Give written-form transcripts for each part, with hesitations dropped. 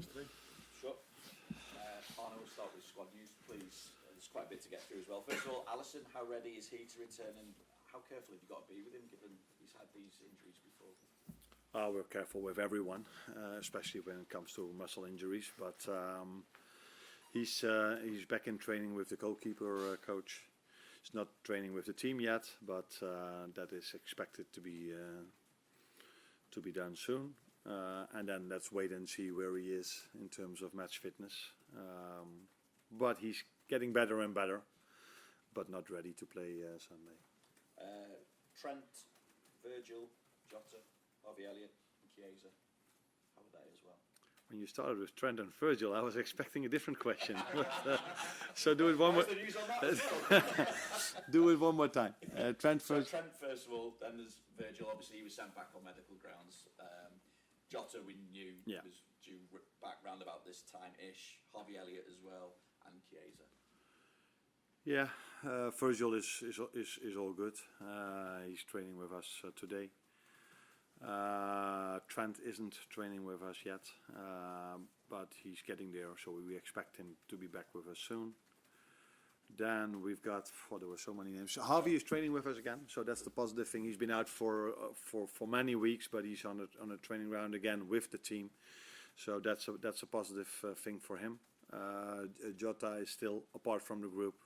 yesterday? Sure. Arne, we'll start with squad news, please. There's quite a bit to get through as well. First of all, Alisson, how ready is he to return, and how careful have you got to be with him, given he's had these injuries before? We're careful with everyone, especially when it comes to muscle injuries. But he's back in training with the goalkeeper coach. He's not training with the team yet, but that is expected to be done soon. And then let's wait and see where he is in terms of match fitness. But he's getting better and better, but not ready to play Sunday. Trent, Virgil, Jota, Harvey Elliott, and Chiesa. How are they as well? When you started with Trent and Virgil, I was expecting a different question. So do it one more. The news on that as well? Do it one more time. Trent first. So Trent first of all, then there's Virgil. Obviously, he was sent back on medical grounds. Jota, we knew was due back round about this time-ish. Harvey Elliott as well, and Chiesa. Yeah, Virgil is all good. He's training with us today. Trent isn't training with us yet, but he's getting there, so we expect him to be back with us soon. Then we've got, there were so many names. Harvey is training with us again, so that's the positive thing. He's been out for many weeks, but he's on a training round again with the team, so that's a positive thing for him. Jota is still apart from the group,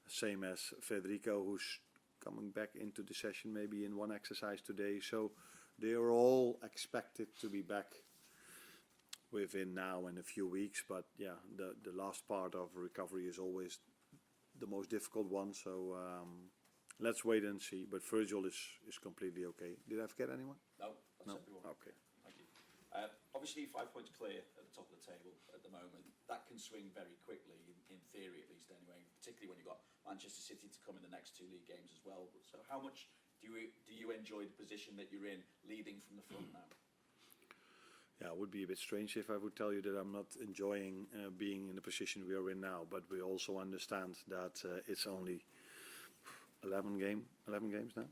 same as Federico, who's coming back into the session maybe in one exercise today. So they are all expected to be back within now and a few weeks. But yeah, the last part of recovery is always the most difficult one. So let's wait and see. But Virgil is completely okay. Did I forget anyone? No, that's everyone. Okay. Thank you. Obviously, 5 points clear at the top of the table at the moment. That can swing very quickly, in theory at least anyway, particularly when you've got Manchester City to come in the next 2 league games as well. So how much do you enjoy the position that you're in, leading from the front now? Yeah, it would be a bit strange if I would tell you that I'm not enjoying being in the position we are in now. But we also understand that it's only 11 games now.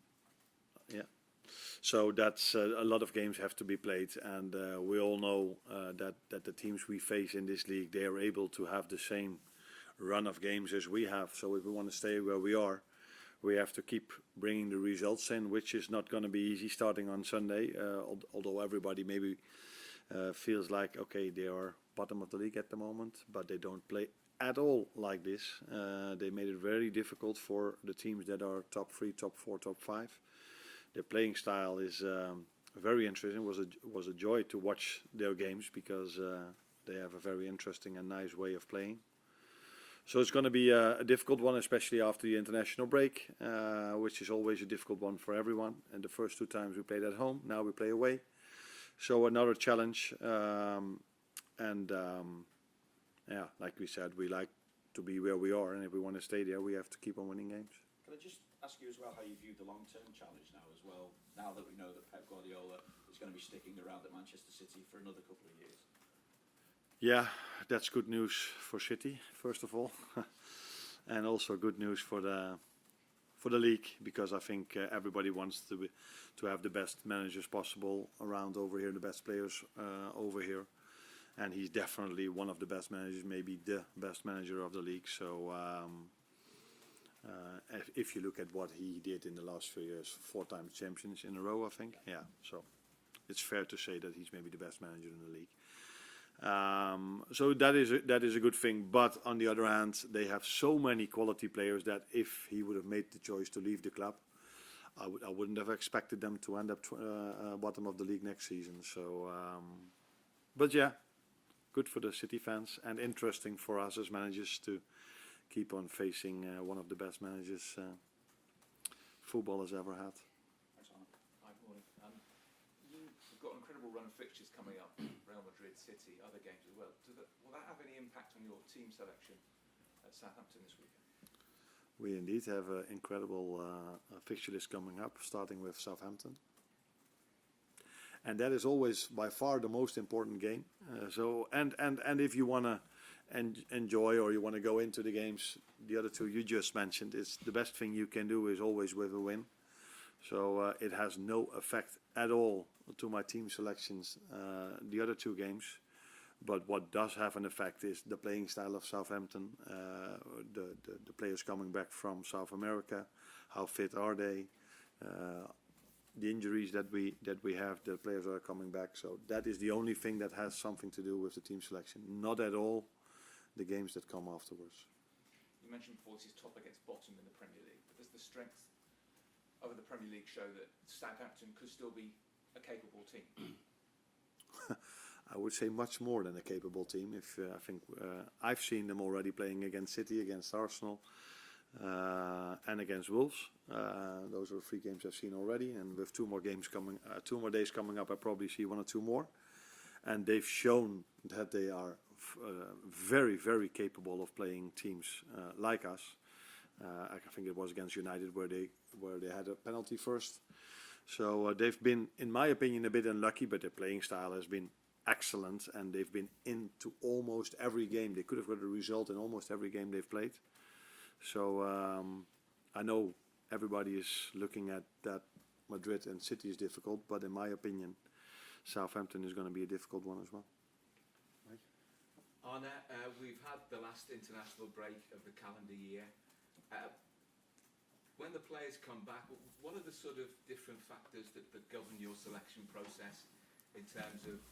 Yeah. So that's a lot of games have to be played, and we all know that the teams we face in this league, they are able to have the same run of games as we have. So if we want to stay where we are, we have to keep bringing the results in, which is not going to be easy starting on Sunday. Although everybody maybe feels like, okay, they are bottom of the league at the moment, but they don't play at all like this. They made it very difficult for the teams that are top 3, top 4, top 5. Their playing style is very interesting. It was a joy to watch their games because they have a very interesting and nice way of playing. So it's going to be a difficult one, especially after the international break, which is always a difficult one for everyone. And the first 2 times we played at home, now we play away. So another challenge. Yeah, like we said, we like to be where we are, and if we want to stay there, we have to keep on winning games. Can I just ask you as well how you view the long-term challenge now as well, now that we know that Pep Guardiola is going to be sticking around at Manchester City for another couple of years? Yeah, that's good news for City, first of all, and also good news for the league, because I think everybody wants to have the best managers possible around over here, the best players over here, and he's definitely one of the best managers, maybe the best manager of the league. So if you look at what he did in the last few years, 4 times champions in a row, I think. Yeah, so it's fair to say that he's maybe the best manager in the league. So that is a good thing. But on the other hand, they have so many quality players that if he would have made the choice to leave the club, I wouldn't have expected them to end up bottom of the league next season. So, but yeah, good for the City fans and interesting for us as managers to keep on facing one of the best managers football has ever had. Thanks, Arne. Hi, morning. You've got an incredible run of fixtures coming up, Real Madrid, City, other games as well. Will that have any impact on your team selection at Southampton this weekend? We indeed have an incredible fixture list coming up, starting with Southampton. And that is always by far the most important game. And if you want to enjoy or you want to go into the games, the other 2 you just mentioned, it's the best thing you can do is always with a win. So it has no effect at all to my team selections, the other 2 games. But what does have an effect is the playing style of Southampton, the players coming back from South America, how fit are they, the injuries that we have, the players that are coming back. So that is the only thing that has something to do with the team selection, not at all the games that come afterwards. You mentioned before this is top against bottom in the Premier League, but does the strength of the Premier League show that Southampton could still be a capable team? I would say much more than a capable team. I think I've seen them already playing against City, against Arsenal, and against Wolves. Those are 3 games I've seen already, and with 2 more games coming, 2 more days coming up, I probably see 1 or 2 more. And they've shown that they are very, very capable of playing teams like us. I think it was against United where they had a penalty first. So they've been, in my opinion, a bit unlucky, but their playing style has been excellent, and they've been into almost every game. They could have got a result in almost every game they've played. So I know everybody is looking at that Madrid and City is difficult, but in my opinion, Southampton is going to be a difficult one as well. Arne, we've had the last international break of the calendar year. When the players come back, what are the sort of different factors that govern your selection process in terms of,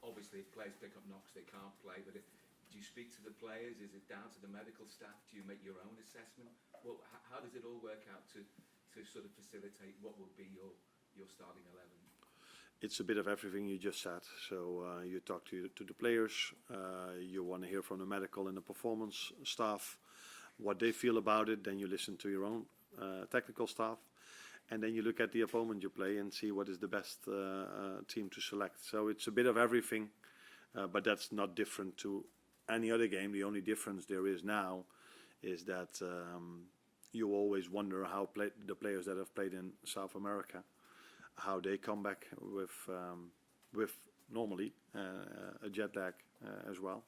obviously, if players pick up knocks, they can't play, but do you speak to the players? Is it down to the medical staff? Do you make your own assessment? Well, how does it all work out to sort of facilitate what will be your starting 11? It's a bit of everything you just said. So you talk to the players, you want to hear from the medical and the performance staff, what they feel about it, then you listen to your own technical staff, and then you look at the opponent you play and see what is the best team to select. So it's a bit of everything, but that's not different to any other game. The only difference there is now is that you always wonder how the players that have played in South America, how they come back with normally a jet lag as well.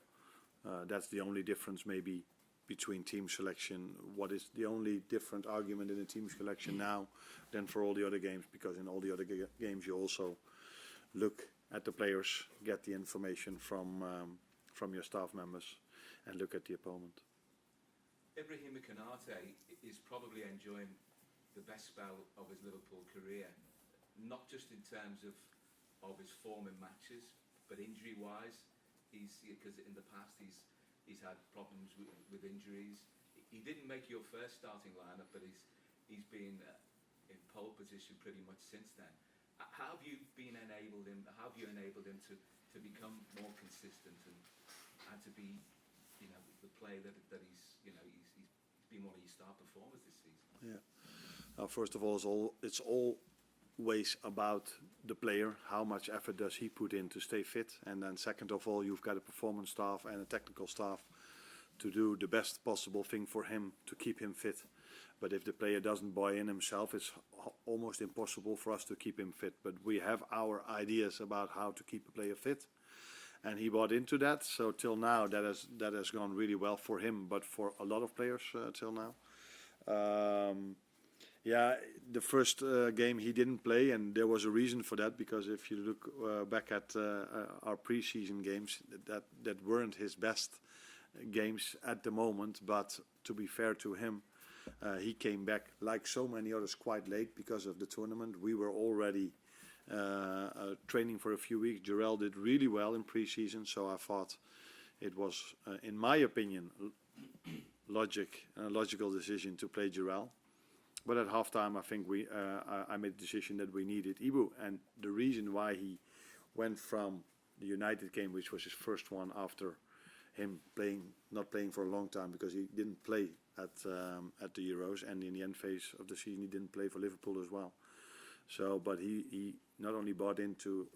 That's the only difference maybe between team selection. What is the only different argument in the team selection now than for all the other games? Because in all the other games you also look at the players, get the information from your staff members, and look at the opponent. Ibrahima Konate is probably enjoying the best spell of his Liverpool career, not just in terms of his form in matches, but injury-wise. Because in the past he's had problems with injuries. He didn't make your first starting lineup, but he's been in pole position pretty much since then. How have you enabled him to become more consistent and to be, the player that he's been one of your star performers this season? Yeah. First of all, it's always about the player. How much effort does he put in to stay fit? And then second of all, you've got a performance staff and a technical staff to do the best possible thing for him to keep him fit. But if the player doesn't buy in himself, it's almost impossible for us to keep him fit. But we have our ideas about how to keep a player fit, and he bought into that. So till now, that has gone really well for him, but for a lot of players till now. Yeah, the first game he didn't play, and there was a reason for that, because if you look back at our pre-season games, that weren't his best games at the moment. But to be fair to him, he came back like so many others quite late because of the tournament. We were already training for a few weeks. Jarell did really well in pre-season, so I thought it was, in my opinion, logical decision to play Jarell. But at halftime, I think I made the decision that we needed Ibu, and the reason why he went from the United game, which was his first one after him not playing for a long time, because he didn't play at the Euros, and in the end phase of the season he didn't play for Liverpool as well. So, but he not only bought into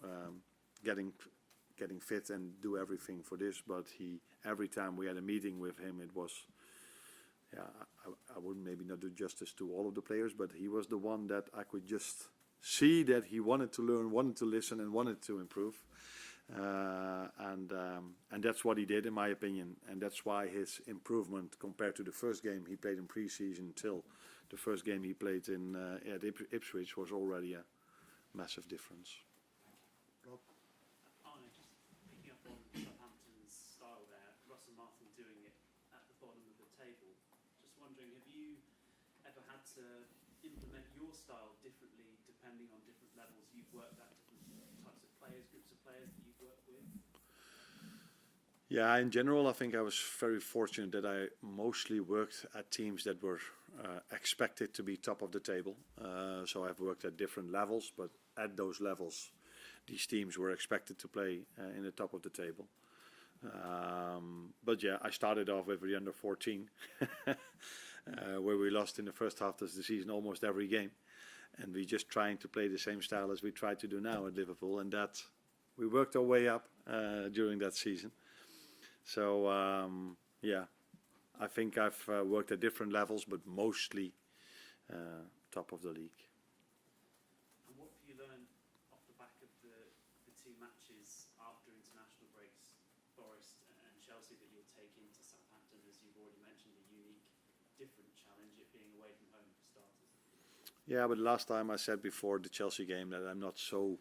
getting fit and do everything for this, but every time we had a meeting with him, it was. Yeah, I wouldn't maybe not do justice to all of the players, but he was the one that I could just see that he wanted to learn, wanted to listen, and wanted to improve. And that's what he did, in my opinion. And that's why his improvement compared to the first game he played in pre-season till the first game he played at Ipswich was already a massive difference. Arne, just picking up on Southampton's to implement your style differently depending on different levels you've worked at, different types of players, groups of players that you've worked with? Yeah, in general, I think I was very fortunate that I mostly worked at teams that were expected to be top of the table. So I've worked at different levels, but at those levels, these teams were expected to play in the top of the table. But yeah, I started off with the under 14, where we lost in the first half of the season almost every game. And we just trying to play the same style as we try to do now at Liverpool. And that we worked our way up during that season. So yeah, I think I've worked at different levels, but mostly top of the league. And what have you learned off the back of the two matches after international breaks, Forest and Chelsea, that you'll take into Southampton, as you've already mentioned, a unique, different challenge, it being away from home for starters? Yeah, but last time I said before the Chelsea game that I'm not so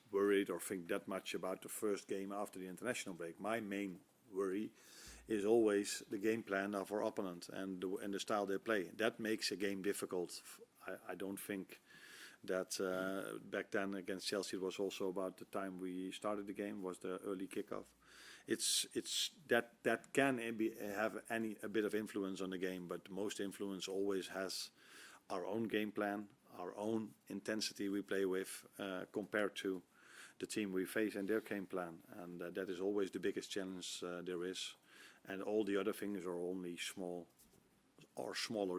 worried or think that much about the first game after the international break. My main worry is always the game plan of our opponent and the style they play. That makes a game difficult. I don't think that back then against Chelsea it was also about the time we started the game, was the early kickoff. It's that can have a bit of influence on the game, but most influence always has our own game plan, our own intensity we play with compared to the team we face and their game plan, and that is always the biggest challenge there is, and all the other things are only smaller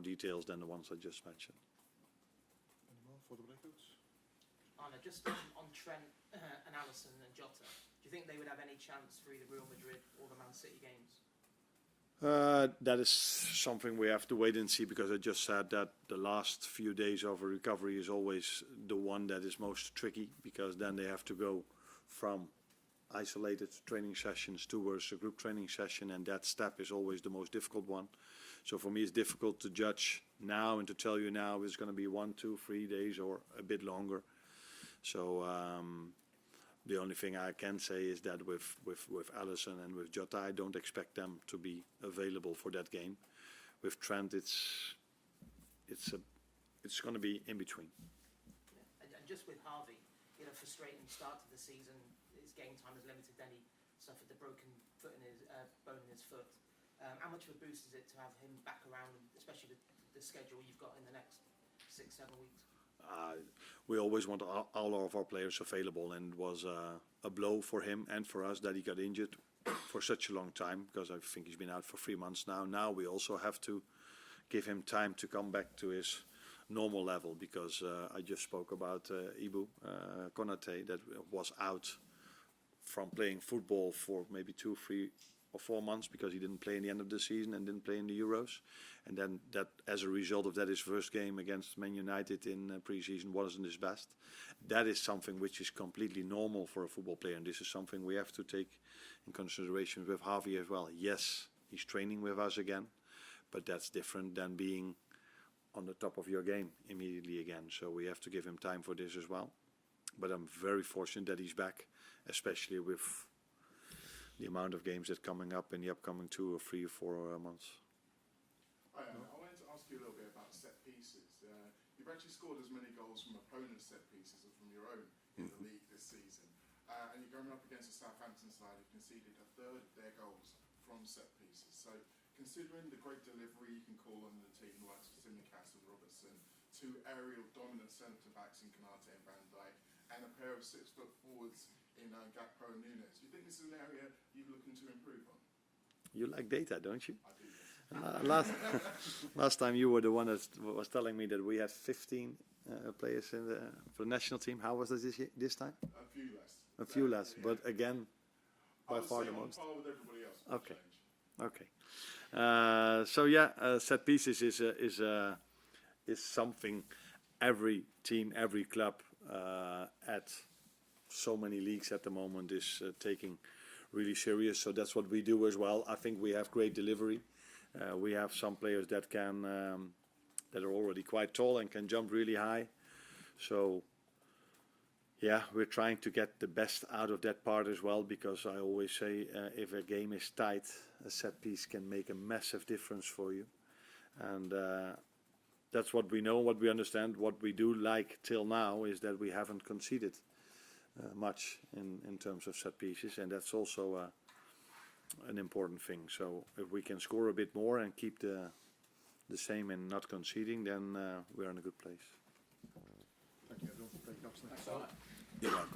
details than the ones I just mentioned. Any more for the breakouts? Arne, just on Trent and Alisson and Jota, do you think they would have any chance for either Real Madrid or the Man City games? That is something we have to wait and see, because I just said that the last few days of a recovery is always the one that is most tricky, because then they have to go from isolated training sessions towards a group training session, and that step is always the most difficult one. So for me it's difficult to judge now and to tell you now it's going to be 1, 2, 3 days or a bit longer. So the only thing I can say is that with Alisson and with Jota, I don't expect them to be available for that game. With Trent, it's going to be in between. Yeah. And just with Harvey, he had a frustrating start to the season. His game time was limited. Then he suffered the broken foot in his bone in his foot. How much of a boost is it to have him back around, especially with the schedule you've got in the next 6-7 weeks? We always want all of our players available, and it was a blow for him and for us that he got injured for such a long time, because I think he's been out for 3 months now. Now we also have to give him time to come back to his normal level, because I just spoke about Ibrahima Konate that was out from playing football for maybe 2, 3 or 4 months because he didn't play in the end of the season and didn't play in the Euros. And then that, as a result of that, his first game against Man United in pre-season wasn't his best. That is something which is completely normal for a football player, and this is something we have to take in consideration with Harvey as well. Yes, he's training with us again, but that's different than being on the top of your game immediately again. So we have to give him time for this as well. But I'm very fortunate that he's back, especially with the amount of games that coming up in the upcoming 2 or 3 or 4 months. I wanted to ask you a little bit about set pieces. You've actually scored as many goals from opponents' set pieces as from your own in the league this season. And you're going up against the Southampton side who conceded a third of their goals from set pieces. So considering the great delivery you can call on the team, like Simicast and Robertson, 2 aerial dominant centre-backs in Konate and Van Dijk, and a pair of 6-foot forwards in Gakpo and Nunes, do you think this is an area you're looking to improve on? You like data, don't you? I do, yes. Last time you were the one that was telling me that we had 15 players for the national team. How was it this time? A few less. A few less, yeah. but again, by far the I would most. say on par with everybody else. Okay. Okay. So yeah, set pieces is something every team, every club at so many leagues at the moment is taking really serious. So that's what we do as well. I think we have great delivery. We have some players that can that are already quite tall and can jump really high. So yeah, we're trying to get the best out of that part as well, because I always say if a game is tight, a set piece can make a massive difference for you. And that's what we know, what we understand. What we do like till now is that we haven't conceded much in terms of set pieces, and that's also an important thing. So if we can score a bit more and keep the same and not conceding, then we're in a good place. Thank you, everyone. Thank you. Thanks, Arne. You're welcome.